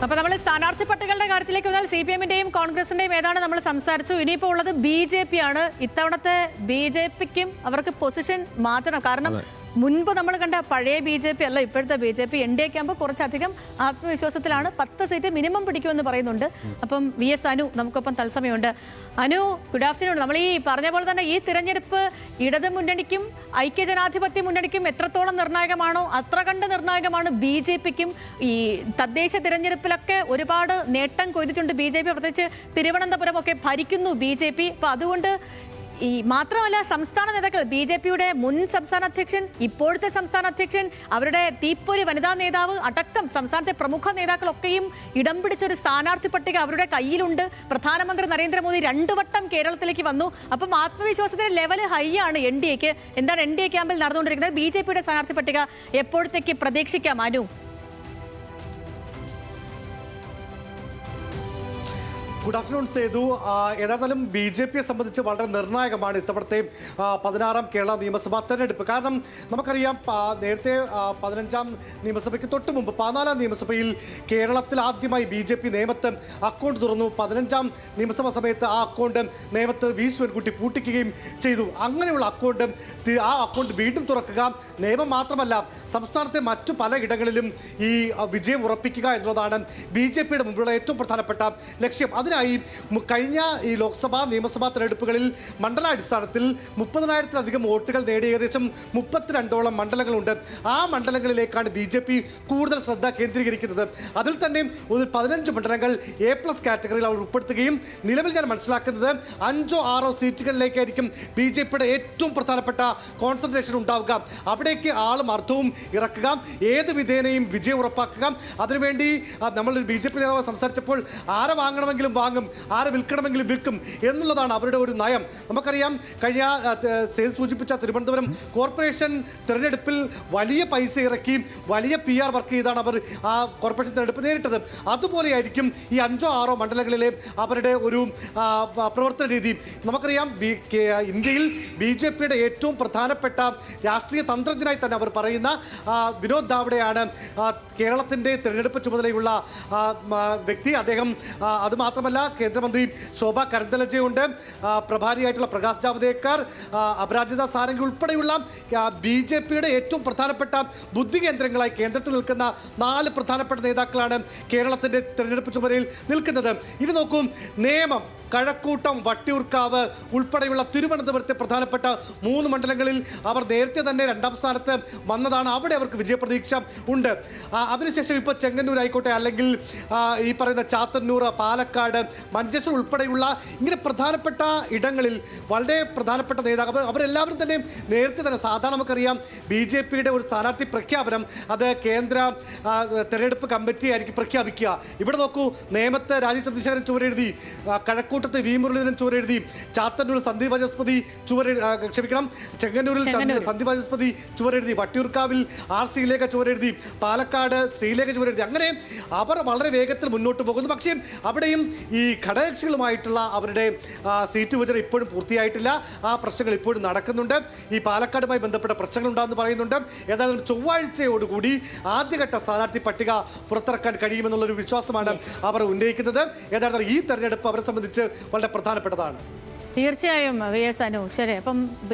അപ്പോൾ നമ്മൾ സ്ഥാനാർത്ഥി പട്ടികകളുടെ കാര്യത്തിലേക്ക് വന്നാൽ CPM-ന്റെയും കോൺഗ്രസിന്റെയും ഏതാണ് നമ്മൾ സംസാരിച്ചു. ഇനിയിപ്പോൾ ഉള്ളത് BJP ആണ്. ഇത്തവണത്തെ BJPക്കും അവർക്ക് പൊസിഷൻ മാറ്റണം. കാരണം മുൻപ് നമ്മൾ കണ്ട പഴയ BJP അല്ല ഇപ്പോഴത്തെ BJP. NDA ആകുമ്പോൾ കുറച്ചധികം ആത്മവിശ്വാസത്തിലാണ്. 10 സീറ്റ് മിനിമം പിടിക്കുമെന്ന് പറയുന്നുണ്ട്. അപ്പം VS അനു നമുക്കൊപ്പം തത്സമയമുണ്ട്. Anu, good afternoon. നമ്മൾ ഈ പറഞ്ഞ പോലെ തന്നെ ഈ തിരഞ്ഞെടുപ്പ് ഇടത് മുന്നണിക്കും ഐക്യജനാധിപത്യ മുന്നണിക്കും എത്രത്തോളം നിർണായകമാണോ അത്ര കണ്ട് നിർണായകമാണ് BJPക്കും. ഈ തദ്ദേശ തിരഞ്ഞെടുപ്പിലൊക്കെ ഒരുപാട് നേട്ടം കൊയ്തിട്ടുണ്ട് BJP. പ്രത്യേകിച്ച് തിരുവനന്തപുരം ഒക്കെ ഭരിക്കുന്നു BJP. അപ്പോൾ അതുകൊണ്ട് ഈ മാത്രമല്ല സംസ്ഥാന നേതാക്കൾ BJPയുടെ മുൻ സംസ്ഥാന അധ്യക്ഷൻ, ഇപ്പോഴത്തെ സംസ്ഥാന അധ്യക്ഷൻ, അവരുടെ തീപ്പൊരി വനിതാ നേതാവ് അടക്കം സംസ്ഥാനത്തെ പ്രമുഖ നേതാക്കളൊക്കെയും ഇടം പിടിച്ചൊരു സ്ഥാനാർത്ഥി പട്ടിക അവരുടെ കയ്യിലുണ്ട്. പ്രധാനമന്ത്രി നരേന്ദ്രമോദി 2 വട്ടം കേരളത്തിലേക്ക് വന്നു. അപ്പം ആത്മവിശ്വാസത്തിന്റെ ലെവൽ ഹൈ ആണ് NDAക്ക്. എന്താണ് NDA ക്യാമ്പിൽ നടന്നുകൊണ്ടിരിക്കുന്നത്? BJPയുടെ സ്ഥാനാർത്ഥി പട്ടിക എപ്പോഴത്തേക്ക് പ്രതീക്ഷിക്കാം അനു? Good afternoon Sethu. ഏതായാലും BJPയെ സംബന്ധിച്ച് വളരെ നിർണായകമാണ് ഇത്തവണത്തെ 16ാം കേരള നിയമസഭാ തെരഞ്ഞെടുപ്പ്. കാരണം നമുക്കറിയാം നേരത്തെ 15ാം നിയമസഭയ്ക്ക് തൊട്ട് മുമ്പ് 14ാം നിയമസഭയിൽ കേരളത്തിൽ ആദ്യമായി BJP നേമത്ത് അക്കൗണ്ട് തുറന്നു. 15ാം നിയമസഭാ സമയത്ത് ആ അക്കൗണ്ട് നേമത്ത് V ശിവൻകുട്ടി പൂട്ടിക്കുകയും ചെയ്തു. അങ്ങനെയുള്ള ആ അക്കൗണ്ട് വീണ്ടും തുറക്കുക, നേമം മാത്രമല്ല സംസ്ഥാനത്തെ മറ്റു പലയിടങ്ങളിലും ഈ വിജയം ഉറപ്പിക്കുക എന്നുള്ളതാണ് BJPയുടെ മുമ്പിലുള്ള ഏറ്റവും പ്രധാനപ്പെട്ട ലക്ഷ്യം. അതിനായി കഴിഞ്ഞ ഈ ലോക്സഭാ നിയമസഭാ തെരഞ്ഞെടുപ്പുകളിൽ മണ്ഡലാടിസ്ഥാനത്തിൽ 30,000-ലധികം വോട്ടുകൾ നേടിയ ഏകദേശം 32ഓളം മണ്ഡലങ്ങളുണ്ട്. ആ മണ്ഡലങ്ങളിലേക്കാണ് BJP കൂടുതൽ ശ്രദ്ധ കേന്ദ്രീകരിക്കുന്നത്. അതിൽ തന്നെ ഒരു 15 മണ്ഡലങ്ങൾ A+ കാറ്റഗറിയിൽ അവർ ഉൾപ്പെടുത്തുകയും നിലവിൽ ഞാൻ മനസ്സിലാക്കുന്നത് 5ഓ 6ഓ സീറ്റുകളിലേക്കായിരിക്കും BJPയുടെ ഏറ്റവും പ്രധാനപ്പെട്ട കോൺസെൻട്രേഷൻ ഉണ്ടാവുക. അവിടേക്ക് ആളും അർത്ഥവും ഇറക്കുക, ഏത് വിധേനയും വിജയം ഉറപ്പാക്കുക. അതിനുവേണ്ടി നമ്മൾ BJP നേതാവ് സംസാരിച്ചപ്പോൾ ആരെ വാങ്ങണമെങ്കിലും വാങ്ങും, ആരെ വിൽക്കണമെങ്കിലും വിൽക്കും എന്നുള്ളതാണ് അവരുടെ ഒരു നയം. നമുക്കറിയാം കഴിഞ്ഞ സൂചിപ്പിച്ച തിരുവനന്തപുരം കോർപ്പറേഷൻ തിരഞ്ഞെടുപ്പിൽ വലിയ പൈസ ഇറക്കി വലിയ PR വർക്ക് ചെയ്താണ് അവർ ആ കോർപ്പറേഷൻ തിരഞ്ഞെടുപ്പ് നേരിട്ടത്. അതുപോലെയായിരിക്കും ഈ 5ഓ 6ഓ മണ്ഡലങ്ങളിലെ അവരുടെ ഒരു പ്രവർത്തന രീതി. നമുക്കറിയാം ഇന്ത്യയിൽ BJPയുടെ ഏറ്റവും പ്രധാനപ്പെട്ട രാഷ്ട്രീയ തന്ത്രജ്ഞനായി തന്നെ അവർ പറയുന്ന വിനോദ് ദാവഡെയാണ് കേരളത്തിൻ്റെ തിരഞ്ഞെടുപ്പ് ചുമതലയുള്ള വ്യക്തി. അദ്ദേഹം അതുമാത്രമല്ല കേന്ദ്രമന്ത്രി ശോഭ കരന്തലജയുണ്ട്, പ്രഭാരിയായിട്ടുള്ള പ്രകാശ് ജാവ്ദേക്കർ, അപരാജിത സാരംഗി ഉൾപ്പെടെയുള്ള BJPയുടെ ഏറ്റവും പ്രധാനപ്പെട്ട ബുദ്ധി കേന്ദ്രങ്ങളായി കേന്ദ്രത്തിൽ നിൽക്കുന്ന 4 പ്രധാനപ്പെട്ട നേതാക്കളാണ് കേരളത്തിൻ്റെ തിരഞ്ഞെടുപ്പ് ചുമതലയിൽ നിൽക്കുന്നത്. ഇനി നോക്കൂ, നേമം, കഴക്കൂട്ടം, വട്ടിയൂർക്കാവ് ഉൾപ്പെടെയുള്ള തിരുവനന്തപുരത്തെ പ്രധാനപ്പെട്ട 3 മണ്ഡലങ്ങളിൽ അവർ നേരത്തെ തന്നെ 2ാം സ്ഥാനത്ത് വന്നതാണ്. അവിടെ അവർക്ക് വിജയപ്രതീക്ഷ ഉണ്ട്. അതിനുശേഷം ഇപ്പോൾ ചെങ്ങന്നൂർ ആയിക്കോട്ടെ, അല്ലെങ്കിൽ ഈ പറയുന്ന ചാത്തന്നൂർ, പാലക്കാട്, മഞ്ചേശ്വരം ഉൾപ്പെടെയുള്ള ഇങ്ങനെ പ്രധാനപ്പെട്ട ഇടങ്ങളിൽ വളരെ പ്രധാനപ്പെട്ട നേതാക്കൾ അവരെല്ലാവരും തന്നെ നേരത്തെ തന്നെ സാധാരണ നമുക്കറിയാം BJPയുടെ ഒരു സ്ഥാനാർത്ഥി പ്രഖ്യാപനം അത് കേന്ദ്ര തെരഞ്ഞെടുപ്പ് കമ്മിറ്റി ആയിരിക്കും പ്രഖ്യാപിക്കുക. ഇവിടെ നോക്കൂ, നേമത്ത് രാജീവ് ചന്ദ്രശേഖരൻ ചുവരെഴുതി, കഴക്കൂട്ടത്ത് V മുരളീധരൻ ചുവരെഴുതി, ചാത്തന്നൂരിൽ സന്ദീപ് വാചസ്പതി ചെങ്ങന്നൂരിൽ സന്ദീപ് വാചസ്പതി ചുവരെഴുതി, വട്ടിയൂർക്കാവിൽ R ശ്രീലേഖ ചുവരെഴുതി, പാലക്കാട് ശ്രീലേഖ ചുവരെഴുതി. അങ്ങനെ അവർ വളരെ വേഗത്തിൽ മുന്നോട്ട് പോകുന്നു. പക്ഷേ അവിടെയും ഈ ഘടകകക്ഷികളുമായിട്ടുള്ള അവരുടെ സീറ്റ് വിഭജനം ഇപ്പോഴും പൂർത്തിയായിട്ടില്ല. ആ പ്രശ്നങ്ങൾ ഇപ്പോഴും നടക്കുന്നുണ്ട്. ഈ പാലക്കാടുമായി ബന്ധപ്പെട്ട പ്രശ്നങ്ങൾ ഉണ്ടാകുമെന്ന് പറയുന്നുണ്ട്. ഏതായാലും ചൊവ്വാഴ്ചയോടുകൂടി ആദ്യഘട്ട സ്ഥാനാർത്ഥി പട്ടിക പുറത്തിറക്കാൻ കഴിയുമെന്നുള്ളൊരു വിശ്വാസമാണ് അവർ ഉന്നയിക്കുന്നത്. ഏതായാലും ഈ തെരഞ്ഞെടുപ്പ് അവരെ സംബന്ധിച്ച് വളരെ പ്രധാനപ്പെട്ടതാണ്. തീർച്ചയായും VS അനു. ശരി, അപ്പം